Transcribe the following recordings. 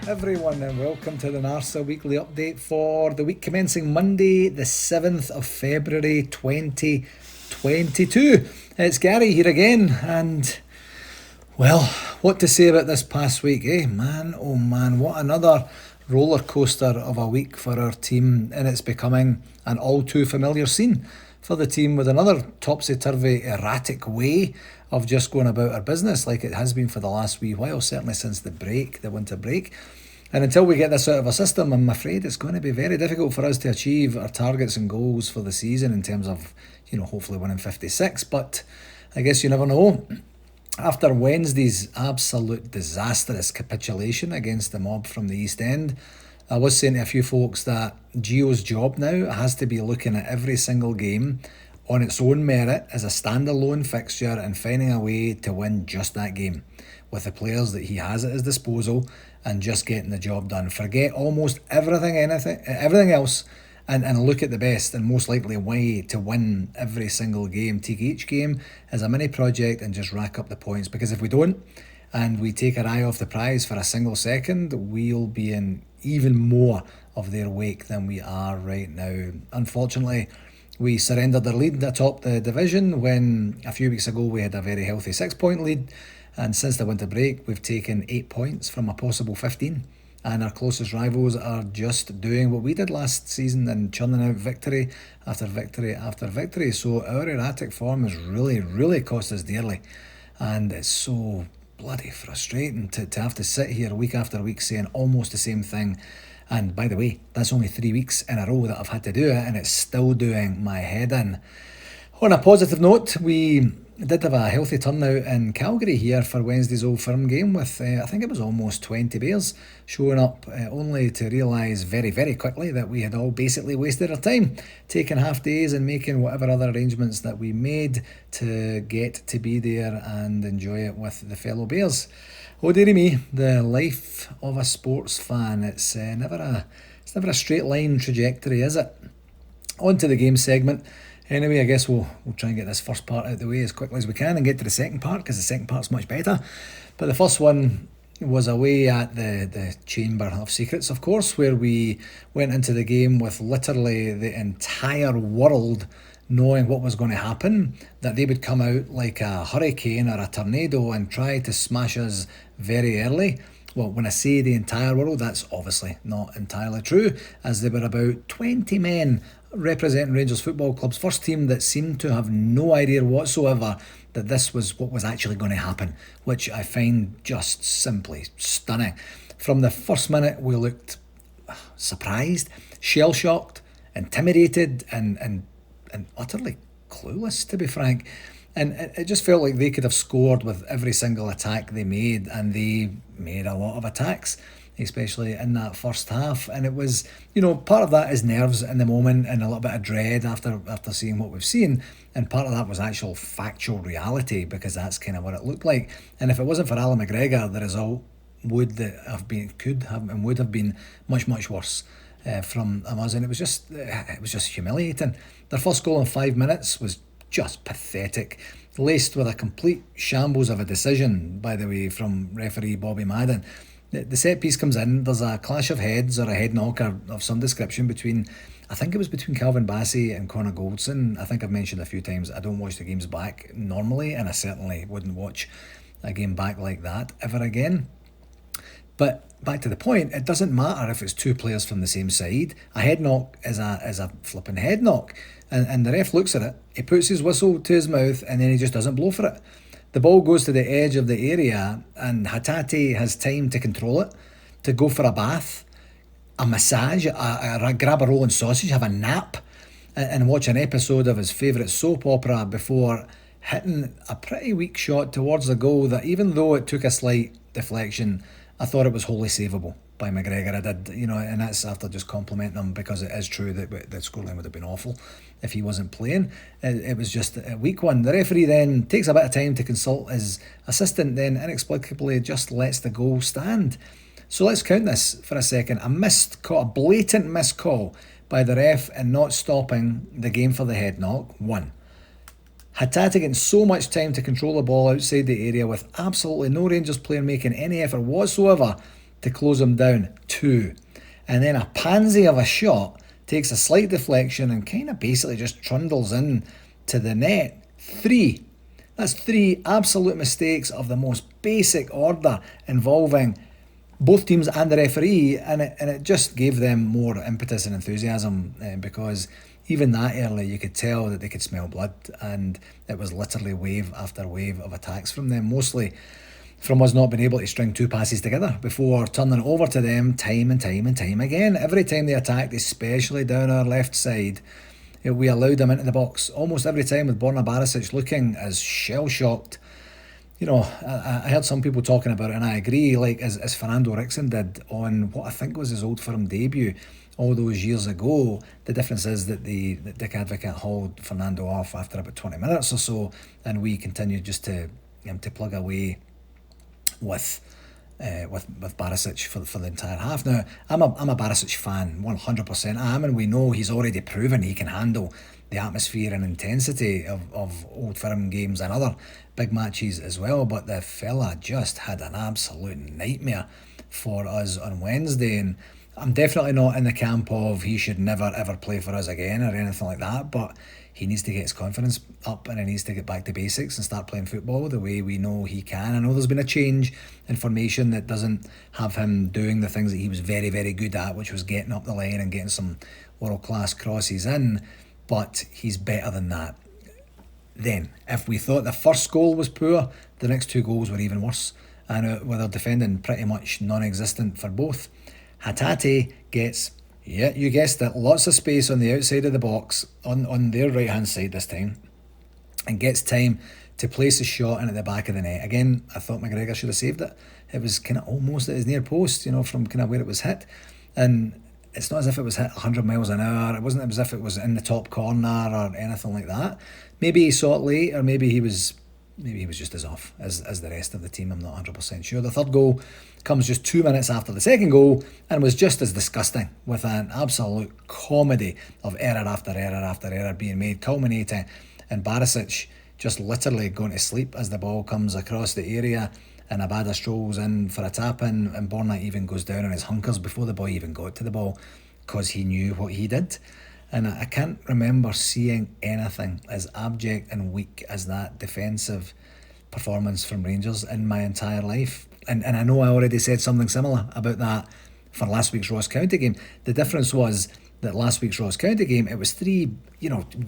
Everyone, and welcome to the NARSA weekly update for the week commencing Monday, the 7th of February 2022. It's Gary here again, and well, what to say about this past week, eh? Man, oh man, what another roller coaster of a week for our team, and it's becoming an all too familiar scene for the team with another topsy-turvy, erratic way of just going about our business like it has been for the last wee while, certainly since the winter break. And until we get this out of our system, I'm afraid it's going to be very difficult for us to achieve our targets and goals for the season in terms of, hopefully winning 56. But I guess you never know. After Wednesday's absolute disastrous capitulation against the mob from the East End, I was saying to a few folks that Gio's job now has to be looking at every single game on its own merit as a standalone fixture and finding a way to win just that game with the players that he has at his disposal and just getting the job done. Forget almost everything else and look at the best and most likely way to win every single game. Take each game as a mini project and just rack up the points, because if we don't and we take our eye off the prize for a single second, we'll be in even more of their wake than we are right now. Unfortunately, we surrendered our lead atop the division when a few weeks ago we had a very healthy 6-point lead, and since the winter break we've taken 8 points from a possible 15, and our closest rivals are just doing what we did last season and churning out victory after victory after victory. So our erratic form has really cost us dearly, and it's so bloody frustrating to have to sit here week after week saying almost the same thing. And by the way, that's only 3 weeks in a row that I've had to do it, and it's still doing my head in. On a positive note, we did have a healthy turnout in Calgary here for Wednesday's Old Firm game with, I think it was almost 20 bears showing up, only to realise very quickly that we had all basically wasted our time, taking half days and making whatever other arrangements that we made to get to be there and enjoy it with the fellow bears. Oh dearie me, the life of a sports fan. It's never a straight line trajectory, is it? On to the game segment. Anyway, I guess we'll try and get this first part out of the way as quickly as we can and get to the second part, because the second part's much better. But the first one was away at the Chamber of Secrets, of course, where we went into the game with literally the entire world knowing what was going to happen, that they would come out like a hurricane or a tornado and try to smash us very early. Well, when I say the entire world, that's obviously not entirely true, as there were about 20 men representing Rangers Football Club's first team that seemed to have no idea whatsoever that this was what was actually going to happen, which I find just simply stunning. From the first minute, we looked surprised, shell-shocked, intimidated, and utterly clueless, to be frank. And it just felt like they could have scored with every single attack they made, and they made a lot of attacks, especially in that first half. And it was, part of that is nerves in the moment and a little bit of dread after seeing what we've seen, and part of that was actual factual reality, because that's kind of what it looked like. And if it wasn't for Alan McGregor, the result would have been much worse from us. And it was just humiliating. Their first goal in 5 minutes was just pathetic, laced with a complete shambles of a decision, by the way, from referee Bobby Madden. The set piece comes in, there's a clash of heads or a head knock of some description between Calvin Bassey and Connor Goldson. I think I've mentioned a few times I don't watch the games back normally, and I certainly wouldn't watch a game back like that ever again. But back to the point, it doesn't matter if it's two players from the same side. A head knock is a flipping head knock. And the ref looks at it, he puts his whistle to his mouth, and then he just doesn't blow for it. The ball goes to the edge of the area, and Hatate has time to control it, to go for a bath, a massage, grab a rolling sausage, have a nap, and watch an episode of his favourite soap opera before hitting a pretty weak shot towards the goal that, even though it took a slight deflection, I thought it was wholly savable by McGregor. I did, and that's after just complimenting him, because it is true that the scoreline would have been awful if he wasn't playing. It was just a weak one. The referee then takes a bit of time to consult his assistant, then inexplicably just lets the goal stand. So let's count this for a second. A blatant missed call by the ref in not stopping the game for the head knock. 1. Hatate getting so much time to control the ball outside the area with absolutely no Rangers player making any effort whatsoever to close him down, 2. And then a pansy of a shot takes a slight deflection and kind of basically just trundles in to the net, 3. That's 3 absolute mistakes of the most basic order involving both teams and the referee, and it just gave them more impetus and enthusiasm because even that early you could tell that they could smell blood, and it was literally wave after wave of attacks from them, mostly from us not being able to string 2 passes together before turning it over to them time and time and time again. Every time they attacked, especially down our left side, we allowed them into the box almost every time, with Borna Barisic looking as shell-shocked. You know, I heard some people talking about it, and I agree, like as Fernando Rickson did on what I think was his Old Firm debut all those years ago. The difference is that Dick Advocate hauled Fernando off after about 20 minutes or so, and we continued just to plug away with Barisic for the entire half. Now, I'm a Barisic fan, 100% I am, and we know he's already proven he can handle the atmosphere and intensity of Old Firm games and other big matches as well, but the fella just had an absolute nightmare for us on Wednesday, and I'm definitely not in the camp of he should never ever play for us again or anything like that, but he needs to get his confidence up and he needs to get back to basics and start playing football the way we know he can. I know there's been a change in formation that doesn't have him doing the things that he was very, very good at, which was getting up the line and getting some world-class crosses in, but he's better than that. Then, if we thought the first goal was poor, the next 2 goals were even worse, and with our defending pretty much non-existent for both. Hatate gets, yeah, you guessed it, lots of space on the outside of the box, on their right-hand side this time, and gets time to place a shot in at the back of the net. Again, I thought McGregor should have saved it. It was kind of almost at his near post, from kind of where it was hit. And it's not as if it was hit 100 miles an hour. It wasn't as if it was in the top corner or anything like that. Maybe he saw it late, or maybe he was just as off as the rest of the team. I'm not 100% sure. The third goal comes just 2 minutes after the second goal and was just as disgusting, with an absolute comedy of error after error after error being made, culminating in Barisic just literally going to sleep as the ball comes across the area, and Abada strolls in for a tap-in, and Borna even goes down on his hunkers before the boy even got to the ball, because he knew what he did. And I can't remember seeing anything as abject and weak as that defensive performance from Rangers in my entire life. And I know I already said something similar about that for last week's Ross County game. The difference was that last week's Ross County game, it was 3,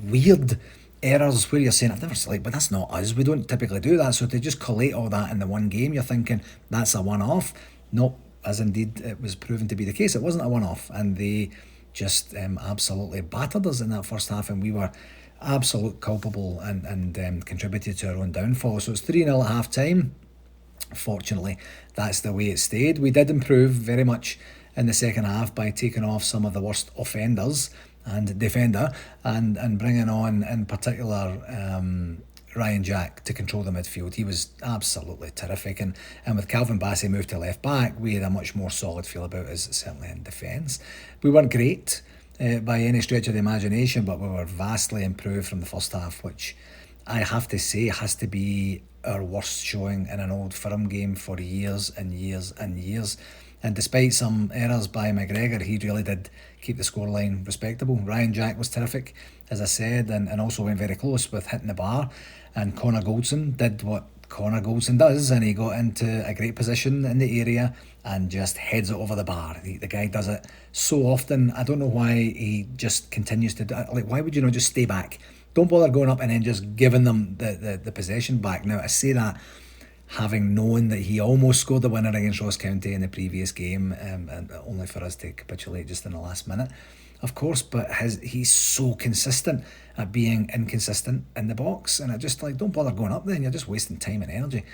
weird errors where you're saying, I've never seen, but that's not us. We don't typically do that. So to just collate all that in the one game, you're thinking that's a one-off. No, as indeed it was proven to be the case. It wasn't a one-off, and they just absolutely battered us in that first half, and we were absolute culpable and contributed to our own downfall. So it's 3-0 at half time. Fortunately, that's the way it stayed. We did improve very much in the second half by taking off some of the worst offenders and defender, and bringing on in particular Ryan Jack to control the midfield. He was absolutely terrific, and with Calvin Bassey moved to left back, we had a much more solid feel about us, certainly in defence. We weren't great by any stretch of the imagination, but we were vastly improved from the first half, which I have to say has to be our worst showing in an Old Firm game for years and years and years. And despite some errors by McGregor, he really did keep the scoreline respectable. Ryan Jack was terrific, as I said, and also went very close with hitting the bar. And Connor Goldson did what Connor Goldson does, and he got into a great position in the area and just heads it over the bar. The guy does it so often. I don't know why he just continues to do it. Like, why would you not just stay back? Don't bother going up and then just giving them the possession back. Now, I say that having known that he almost scored the winner against Ross County in the previous game, and only for us to capitulate just in the last minute, of course, but he's so consistent at being inconsistent in the box, and I just don't bother going up then, you're just wasting time and energy.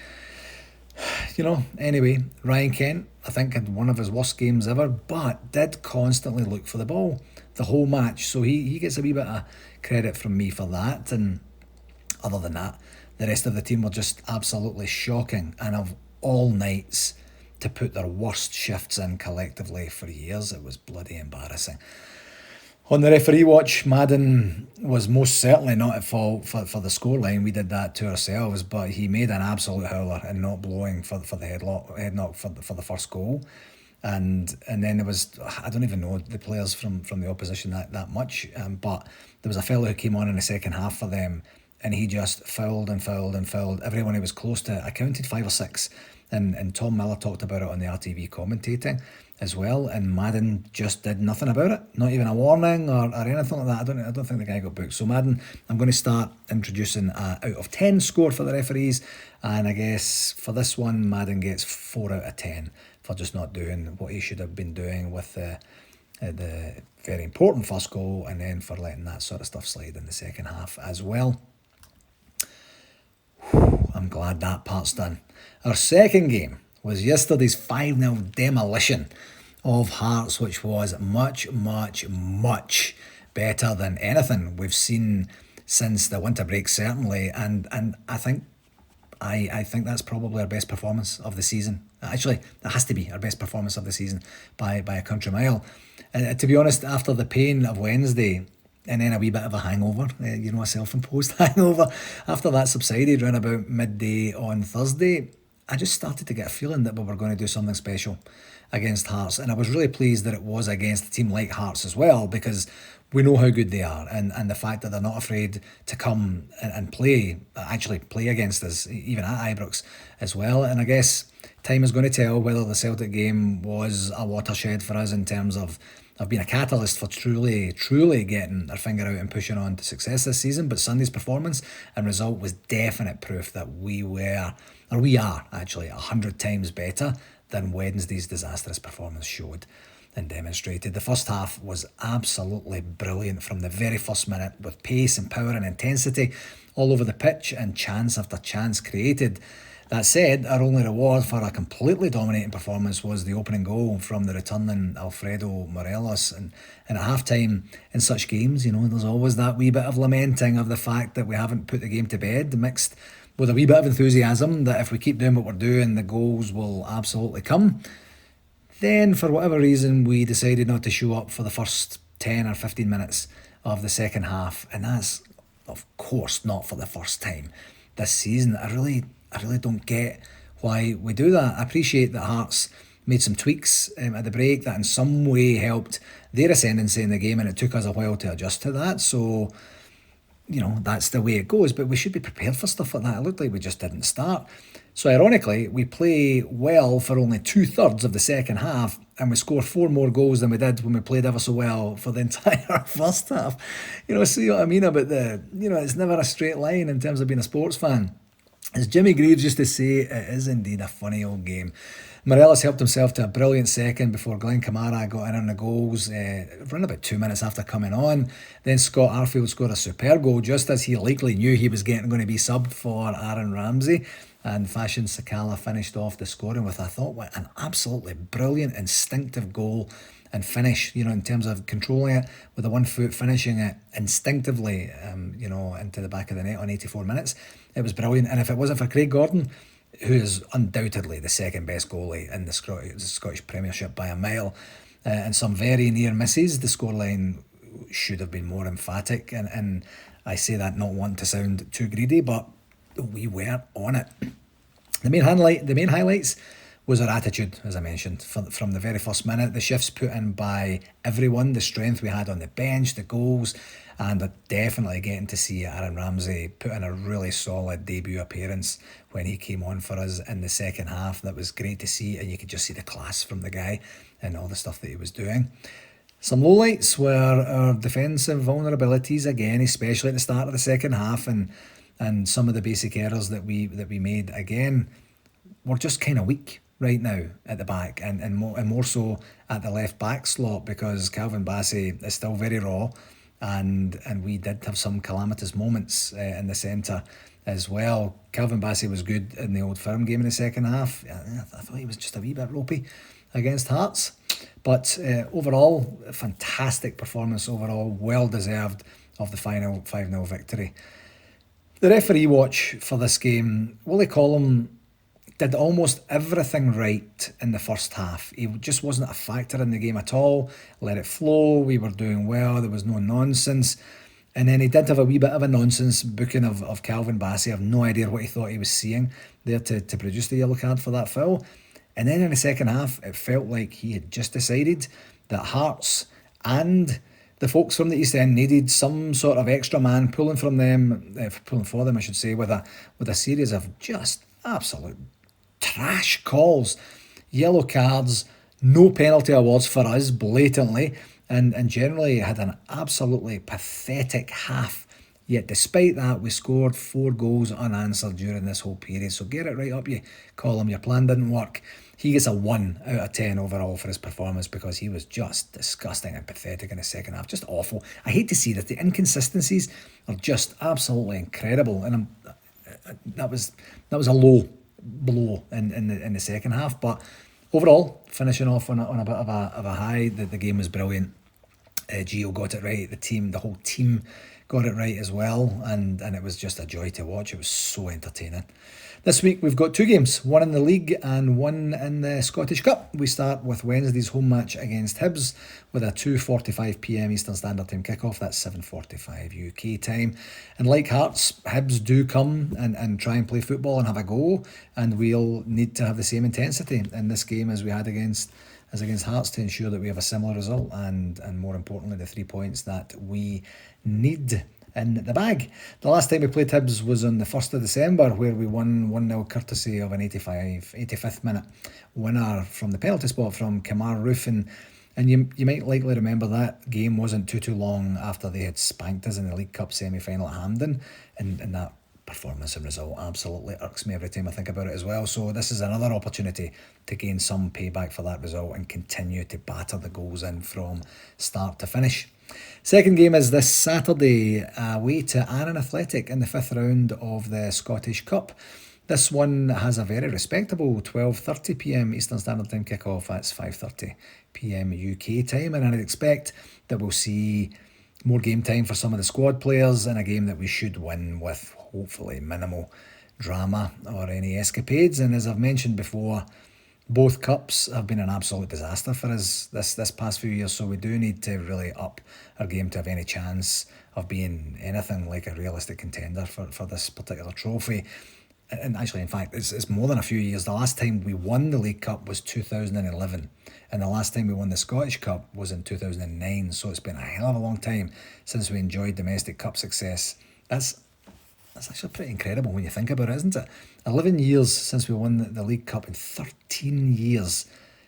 Anyway, Ryan Kent, I think, had one of his worst games ever, but did constantly look for the ball the whole match, so he gets a wee bit of credit from me for that. And other than that, the rest of the team were just absolutely shocking, and of all nights to put their worst shifts in collectively for years, it was bloody embarrassing. On the referee watch, Madden was most certainly not at fault for the scoreline. We did that to ourselves, but he made an absolute howler in not blowing for the head knock for the first goal. And then there was, I don't even know the players from the opposition that much, but there was a fellow who came on in the second half for them, and he just fouled and fouled and fouled everyone he was close to. I counted 5 or 6, and Tom Miller talked about it on the RTV commentating as well, and Madden just did nothing about it, not even a warning or anything like that. I don't think the guy got booked. So Madden, I'm going to start introducing a out of 10 score for the referees, and I guess for this one Madden gets 4 out of 10 for just not doing what he should have been doing with the very important first goal, and then for letting that sort of stuff slide in the second half as well. I'm glad that part's done. Our second game was yesterday's 5-0 demolition of Hearts, which was much, much, much better than anything we've seen since the winter break, certainly, and I think that's probably our best performance of the season. Actually, that has to be our best performance of the season by a country mile. To be honest, after the pain of Wednesday and then a wee bit of a hangover, a self-imposed hangover, after that subsided around about midday on Thursday, I just started to get a feeling that we were going to do something special against Hearts, and I was really pleased that it was against a team like Hearts as well, because we know how good they are, and the fact that they're not afraid to come and actually play against us, even at Ibrox as well. And I guess time is going to tell whether the Celtic game was a watershed for us in terms of being a catalyst for truly getting our finger out and pushing on to success this season. But Sunday's performance and result was definite proof that we are actually 100 times better than Wednesday's disastrous performance showed and demonstrated. The first half was absolutely brilliant from the very first minute, with pace and power and intensity all over the pitch and chance after chance created. That said, our only reward for a completely dominating performance was the opening goal from the returning Alfredo Morelos. And at half-time in such games, there's always that wee bit of lamenting of the fact that we haven't put the game to bed, mixed with a wee bit of enthusiasm that if we keep doing what we're doing, the goals will absolutely come. Then, for whatever reason, we decided not to show up for the first 10 or 15 minutes of the second half. And that's, of course, not for the first time this season. I really don't get why we do that. I appreciate that Hearts made some tweaks at the break that in some way helped their ascendancy in the game, and it took us a while to adjust to that. So, that's the way it goes, but we should be prepared for stuff like that. It looked like we just didn't start. So ironically, we play well for only 2/3 of the second half, and we score 4 more goals than we did when we played ever so well for the entire first half. See what I mean about it's never a straight line in terms of being a sports fan. As Jimmy Greaves used to say, it is indeed a funny old game. Morelos helped himself to a brilliant second before Glenn Kamara got in on the goals, around about 2 minutes after coming on. Then Scott Arfield scored a superb goal just as he likely knew he was going to be subbed for Aaron Ramsey. And Fashion Sakala finished off the scoring with, I thought, an absolutely brilliant instinctive goal and finish, in terms of controlling it with the 1 foot, finishing it instinctively, into the back of the net on 84 minutes. It was brilliant. And if it wasn't for Craig Gordon, who is undoubtedly the second best goalie in the Scottish Premiership by a mile, and some very near misses, the scoreline should have been more emphatic. And I say that not wanting to sound too greedy, but we were on it. The main highlights was our attitude, as I mentioned, from the very first minute. The shifts put in by everyone, the strength we had on the bench, the goals, and definitely getting to see Aaron Ramsey put in a really solid debut appearance when he came on for us in the second half. That was great to see, and you could just see the class from the guy and all the stuff that he was doing. Some lowlights were our defensive vulnerabilities again, especially at the start of the second half, and some of the basic errors that we made again. We're just kind of weak right now at the back, and more so at the left back slot, because Calvin Bassey is still very raw, and we did have some calamitous moments in the centre as well. Calvin Bassey was good in the Old Firm game in the second half. I thought he was just a wee bit ropey against Hearts, but overall, fantastic performance overall, well deserved of the final 5-0 victory. The referee watch for this game, Willie Collum did almost everything right in the first half. He just wasn't a factor in the game at all. Let it flow. We were doing well. There was no nonsense. And then he did have a wee bit of a nonsense booking of Calvin Bassey. I have no idea what he thought he was seeing there to produce the yellow card for that foul. And then in the second half, it felt like he had just decided that Hearts and the folks from the East End needed some sort of extra man pulling for them, I should say, with a series of just absolute trash calls, yellow cards, no penalty awards for us blatantly, and generally had an absolutely pathetic half. Yet despite that, we scored 4 goals unanswered during this whole period. So get it right up, you Colm. Your plan didn't work. He gets a 1 out of 10 overall for his performance because he was just disgusting and pathetic in the second half. Just awful. I hate to see that. The inconsistencies are just absolutely incredible. And that was a low blow in the second half. But overall, finishing off on a bit of a high. The game was brilliant. Gio got it right. The whole team got it right as well, and it was just a joy to watch. It was so entertaining. This week we've got 2 games, one in the league and one in the Scottish Cup. We start with Wednesday's home match against Hibs with a 2:45pm Eastern Standard Time kickoff. That's 7:45 UK time. And like Hearts, Hibs do come and try and play football and have a go, and we'll need to have the same intensity in this game as we had against Hearts to ensure that we have a similar result and more importantly the 3 points that we need in the bag. The last time we played Hibs was on the 1st of December where we won 1-0 courtesy of an 85th minute winner from the penalty spot from Kamar Roof, and you might likely remember that game wasn't too long after they had spanked us in the League Cup semi-final at Hampden, and that performance and result absolutely irks me every time I think about it as well. So this is another opportunity to gain some payback for that result and continue to batter the goals in from start to finish. Second game is this Saturday away to Annan Athletic in the 5th round of the Scottish Cup. This one has a very respectable 12:30pm Eastern Standard Time kickoff. That's 5:30pm UK time, and I'd expect that we'll see more game time for some of the squad players in a game that we should win with hopefully minimal drama or any escapades. And as I've mentioned before, both cups have been an absolute disaster for us this past few years, so we do need to really up our game to have any chance of being anything like a realistic contender for this particular trophy. And actually, in fact, it's more than a few years. The last time we won the League Cup was 2011, and the last time we won the Scottish Cup was in 2009, so it's been a hell of a long time since we enjoyed domestic cup success. That's actually pretty incredible when you think about it, isn't it? 11 years since we won the League Cup and 13 years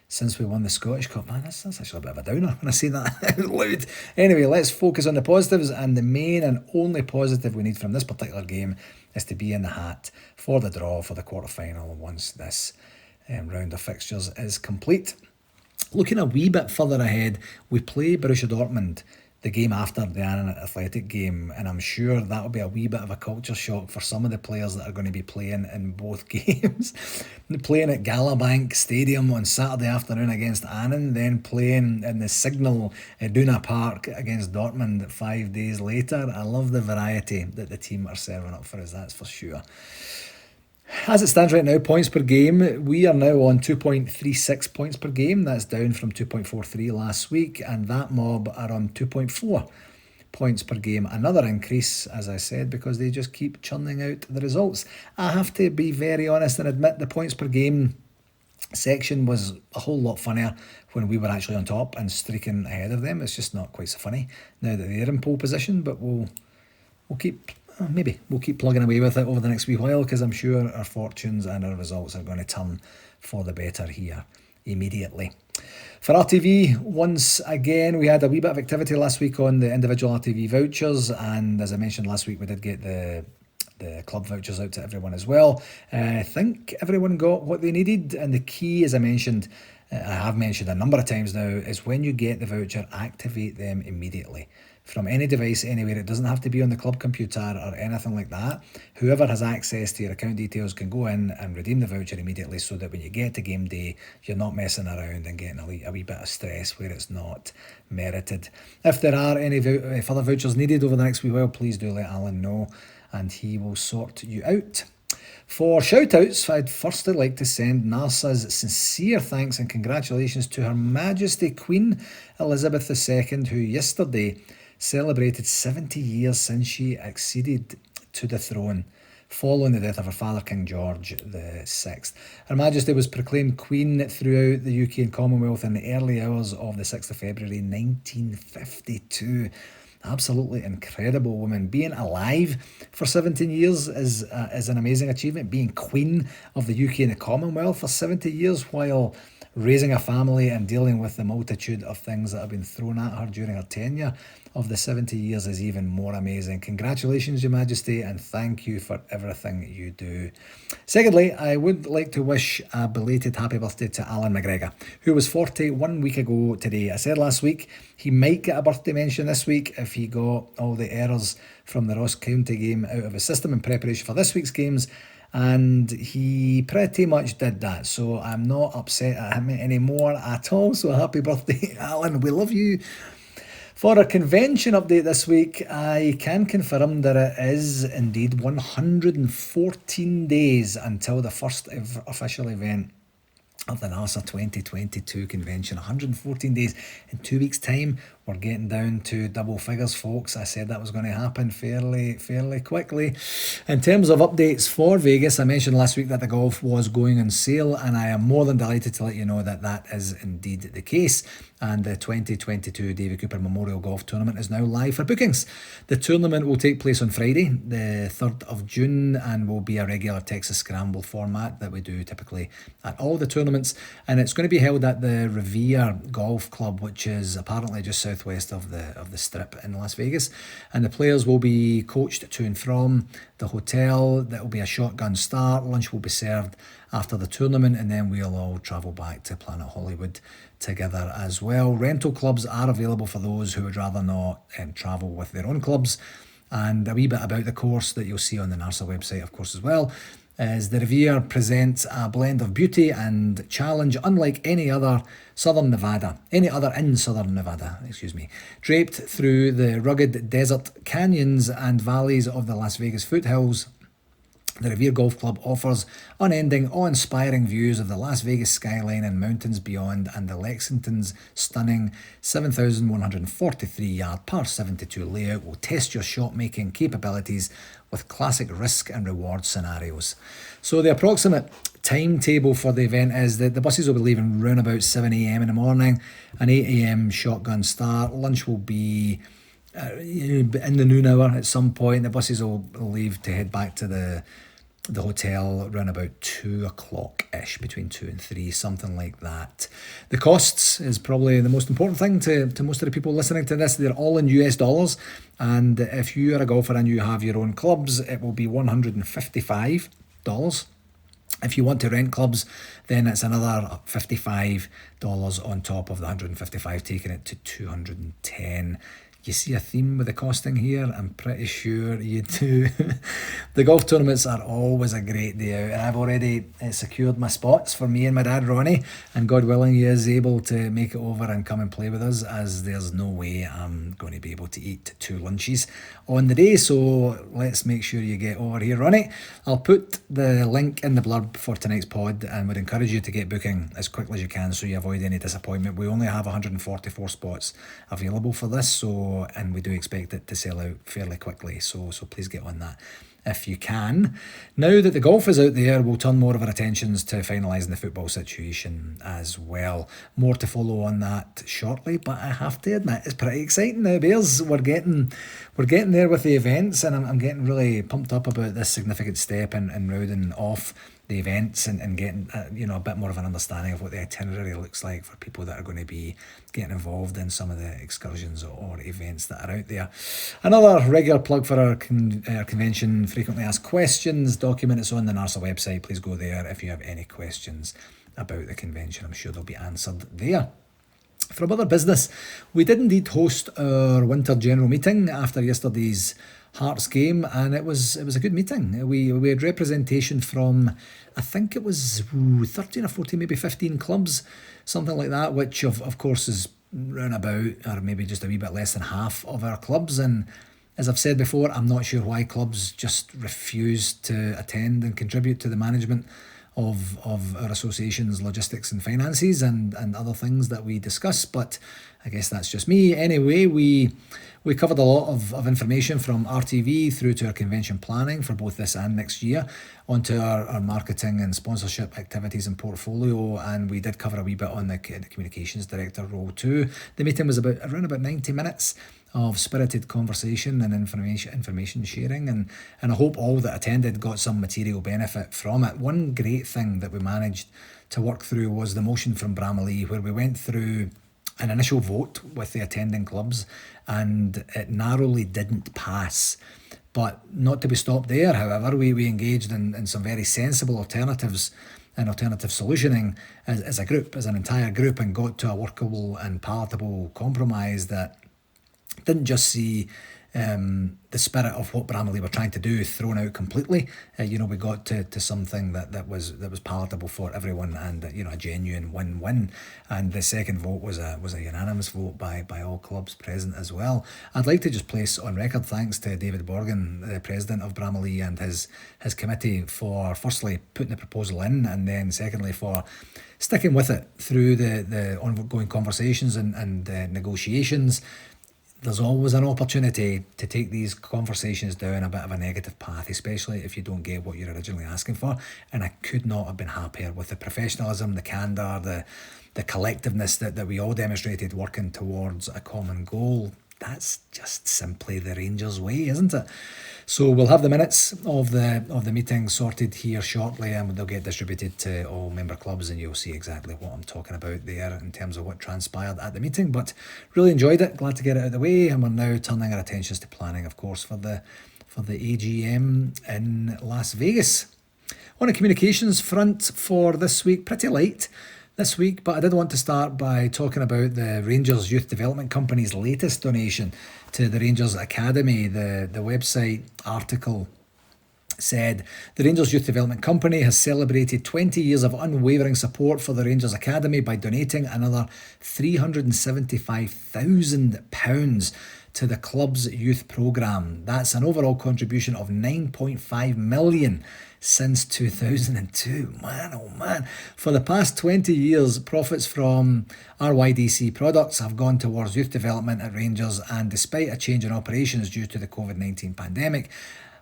since we won the Scottish Cup. Man, that's actually a bit of a downer when I say that out loud. Anyway, let's focus on the positives, and the main and only positive we need from this particular game is to be in the hat for the draw for the quarter-final once this round of fixtures is complete. Looking a wee bit further ahead, we play Borussia Dortmund the game after the Annan Athletic game, and I'm sure that'll be a wee bit of a culture shock for some of the players that are going to be playing in both games. Playing at Galabank Stadium on Saturday afternoon against Annan, then playing in the Signal Iduna Park against Dortmund 5 days later. I love the variety that the team are serving up for us, that's for sure. As it stands right now, points per game, we are now on 2.36 points per game. That's down from 2.43 last week, and that mob are on 2.4 points per game. Another increase, as I said, because they just keep churning out the results. I have to be very honest and admit the points per game section was a whole lot funnier when we were actually on top and streaking ahead of them. It's just not quite so funny now that they're in pole position, but we'll keep plugging away with it over the next wee while, because I'm sure our fortunes and our results are going to turn for the better here immediately. For RTV, once again, we had a wee bit of activity last week on the individual RTV vouchers, and as I mentioned last week, we did get the club vouchers out to everyone as well. I think everyone got what they needed, and the key, as I have mentioned a number of times now, is when you get the voucher, activate them immediately. From any device anywhere. It doesn't have to be on the club computer or anything like that. Whoever has access to your account details can go in and redeem the voucher immediately, so that when you get to game day, you're not messing around and getting a wee bit of stress where it's not merited. If there are any further vouchers needed over the next wee while, please do let Alan know and he will sort you out. For shout-outs, I'd firstly like to send NARSA's sincere thanks and congratulations to Her Majesty Queen Elizabeth II, who yesterday celebrated 70 years since she acceded to the throne. following the death of her father, King George VI. Her Majesty was proclaimed Queen throughout the UK and Commonwealth in the early hours of the 6th of February 1952. Absolutely incredible woman. Being alive for 17 years is an amazing achievement. Being Queen of the UK and the Commonwealth for 70 years while raising a family and dealing with the multitude of things that have been thrown at her during her tenure of the 70 years is even more amazing. Congratulations, Your Majesty, and thank you for everything you do. Secondly, I would like to wish a belated happy birthday to Alan McGregor, who was 40 1 week ago today. I said last week he might get a birthday mention this week if he got all the errors from the Ross County game out of his system in preparation for this week's games. And he pretty much did that. So I'm not upset at him anymore at all. So happy birthday, Alan. We love you. For a convention update this week, I can confirm that it is indeed 114 days until the first official event of the NARSA 2022 convention. 114 days. In 2 weeks' time, we're getting down to double figures, folks. I said that was going to happen fairly quickly. In terms of updates for Vegas, I mentioned last week that the golf was going on sale, and I am more than delighted to let you know that that is indeed the case. And the 2022 David Cooper Memorial Golf Tournament is now live for bookings. The tournament will take place on Friday, the 3rd of June, and will be a regular Texas Scramble format that we do typically at all the tournaments. And it's going to be held at the Revere Golf Club, which is apparently just southwest of the Strip in Las Vegas. And the players will be coached to and from the hotel. That will be a shotgun start. Lunch will be served after the tournament, and then we'll all travel back to Planet Hollywood together as well. Rental clubs are available for those who would rather not travel with their own clubs. And a wee bit about the course that you'll see on the NARSA website, of course, as well, is the Revere presents a blend of beauty and challenge unlike any other in southern Nevada, draped through the rugged desert canyons and valleys of the Las Vegas foothills. The Revere Golf Club offers unending, awe-inspiring views of the Las Vegas skyline and mountains beyond, and the Lexington's stunning 7,143-yard par 72 layout will test your shot-making capabilities with classic risk and reward scenarios. So the approximate timetable for the event is that the buses will be leaving around about 7 a.m. in the morning, an 8 a.m. shotgun start. Lunch will be in the noon hour at some point. The buses will leave to head back to the hotel around about 2 o'clock-ish, between 2 and 3, something like that. The costs is probably the most important thing to most of the people listening to this. They're all in US dollars, and if you are a golfer and you have your own clubs, it will be $155. If you want to rent clubs, then it's another $55 on top of the $155, taking it to $210. You see a theme with the costing here? I'm pretty sure you do. The golf tournaments are always a great day out, and I've already secured my spots for me and my dad Ronnie, and God willing he is able to make it over and come and play with us, as there's no way I'm going to be able to eat 2 lunches on the day. So let's make sure you get over here, Ronnie. I'll put the link in the blurb for tonight's pod, and would encourage you to get booking as quickly as you can so you avoid any disappointment. We only have 144 spots available for this, and we do expect it to sell out fairly quickly, so please get on that if you can. Now that the golf is out there, we'll turn more of our attentions to finalising the football situation as well. More to follow on that shortly, but I have to admit it's pretty exciting now, Bears. We're getting there with the events, and I'm getting really pumped up about this significant step in rounding off the events and getting a bit more of an understanding of what the itinerary looks like for people that are going to be getting involved in some of the excursions or events that are out there. Another regular plug for our convention frequently asked questions document. It's on the NARSA website. Please go there if you have any questions about the convention. I'm sure they'll be answered there. From other business, we did indeed host our winter general meeting after yesterday's Hearts game, and it was a good meeting. We had representation from, I think it was 13 or 14, maybe 15 clubs, something like that, which of course is round about, or maybe just a wee bit less than half of our clubs. And as I've said before, I'm not sure why clubs just refuse to attend and contribute to the management of our association's logistics and finances and other things that we discuss. But I guess that's just me. Anyway, we covered a lot of information from RTV through to our convention planning for both this and next year, onto our marketing and sponsorship activities and portfolio, and we did cover a wee bit on the communications director role too. The meeting was around about 90 minutes of spirited conversation and information sharing, and I hope all that attended got some material benefit from it. One great thing that we managed to work through was the motion from Bramalea, where we went through an initial vote with the attending clubs and it narrowly didn't pass. But not to be stopped there, however, we engaged in some very sensible alternatives and alternative solutioning as a group, as an entire group, and got to a workable and palatable compromise that didn't just see the spirit of what Bramalea were trying to do thrown out completely. We got to something that was palatable for everyone, and a genuine win-win. And the second vote was a unanimous vote by all clubs present as well. I'd like to just place on record thanks to David Borgen, the president of Bramalea, and his committee for firstly putting the proposal in, and then secondly for sticking with it through the ongoing conversations and negotiations. There's always an opportunity to take these conversations down a bit of a negative path, especially if you don't get what you're originally asking for. And I could not have been happier with the professionalism, the candour, the collectiveness that we all demonstrated working towards a common goal. That's just simply the Rangers way, isn't it? So we'll have the minutes of the meeting sorted here shortly, and they'll get distributed to all member clubs, and you'll see exactly what I'm talking about there in terms of what transpired at the meeting. But really enjoyed it, glad to get it out of the way, and we're now turning our attentions to planning, of course, for the AGM in Las Vegas. On the communications front for this week, pretty light this week, but I did want to start by talking about the Rangers Youth Development Company's latest donation to the Rangers Academy. The website article said the Rangers Youth Development Company has celebrated 20 years of unwavering support for the Rangers Academy by donating another £375,000 to the club's youth programme. That's an overall contribution of £9.5 million since 2002. Man, oh man. For the past 20 years, profits from RYDC products have gone towards youth development at Rangers, and despite a change in operations due to the COVID-19 pandemic,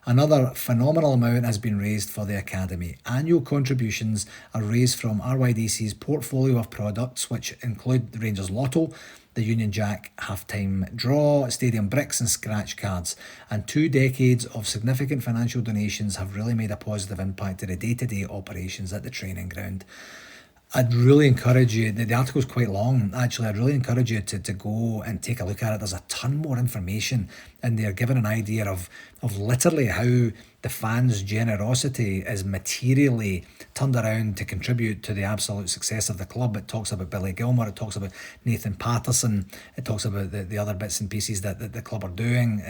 another phenomenal amount has been raised for the Academy. Annual contributions are raised from RYDC's portfolio of products, which include the Rangers Lotto, the Union Jack halftime draw, stadium bricks and scratch cards. And 2 decades of significant financial donations have really made a positive impact to the day-to-day operations at the training ground. I'd really encourage you, the article's quite long actually, I'd really encourage you to go and take a look at it. There's a ton more information in there, giving an idea of literally how the fans' generosity is materially turned around to contribute to the absolute success of the club. It talks about Billy Gilmore, it talks about Nathan Patterson, it talks about the other bits and pieces that the club are doing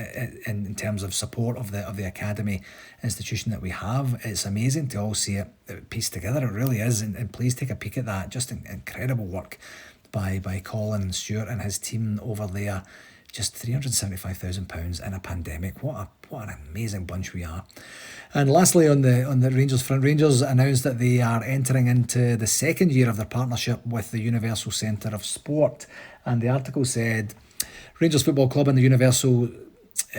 in terms of support of the academy institution that we have. It's amazing to all see it pieced together, it really is, and please take a peek at that. Just incredible work by Colin Stewart and his team over there. Just £375,000 in a pandemic. What an amazing bunch we are. And lastly, on the Rangers front, Rangers announced that they are entering into the second year of their partnership with the Universal Centre of Sport. And the article said, Rangers Football Club and the Universal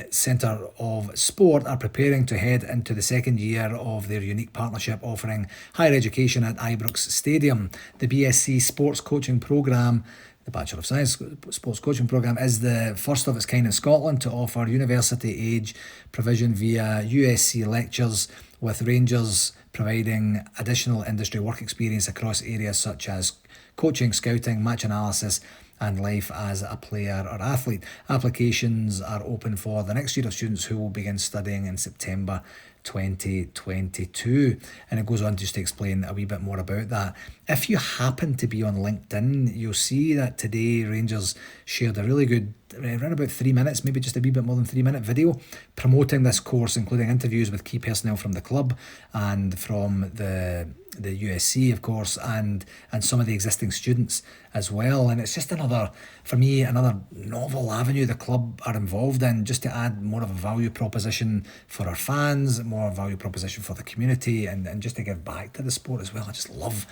Centre of Sport are preparing to head into the second year of their unique partnership, offering higher education at Ibrox Stadium. The BSc Sports Coaching Programme, the Bachelor of Science Sports Coaching Programme, is the first of its kind in Scotland to offer university-age provision via USC lectures, with Rangers providing additional industry work experience across areas such as coaching, scouting, match analysis, and life as a player or athlete. Applications are open for the next year of students who will begin studying in September 2022. And it goes on just to explain a wee bit more about that. If you happen to be on LinkedIn, you'll see that today Rangers shared a really good, around about 3 minutes, maybe just a wee bit more than 3 minute video promoting this course, including interviews with key personnel from the club and from the USC, of course, and some of the existing students as well. And it's just another, for me, another novel avenue the club are involved in, just to add more of a value proposition for our fans, more value proposition for the community, and just to give back to the sport as well. I just love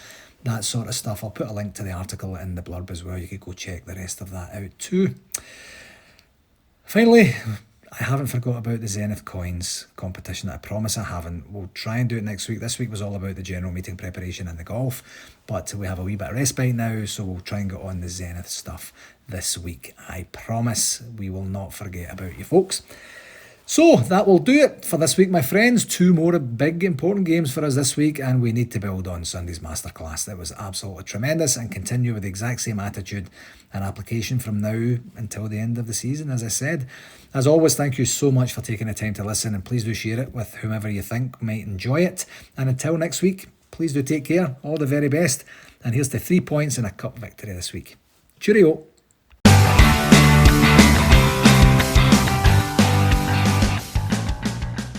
that sort of stuff. I'll put a link to the article in the blurb as well. You could go check the rest of that out too. Finally, I haven't forgot about the Zenith Coins competition. I promise I haven't. We'll try and do it next week. This week was all about the general meeting preparation and the golf, but we have a wee bit of respite now, so we'll try and get on the Zenith stuff this week. I promise we will not forget about you folks. So that will do it for this week, my friends. 2 more big important games for us this week, and we need to build on Sunday's masterclass. That was absolutely tremendous, and continue with the exact same attitude and application from now until the end of the season, as I said. As always, thank you so much for taking the time to listen, and please do share it with whomever you think might enjoy it. And until next week, please do take care. All the very best. And here's to 3 points and a cup victory this week. Cheerio.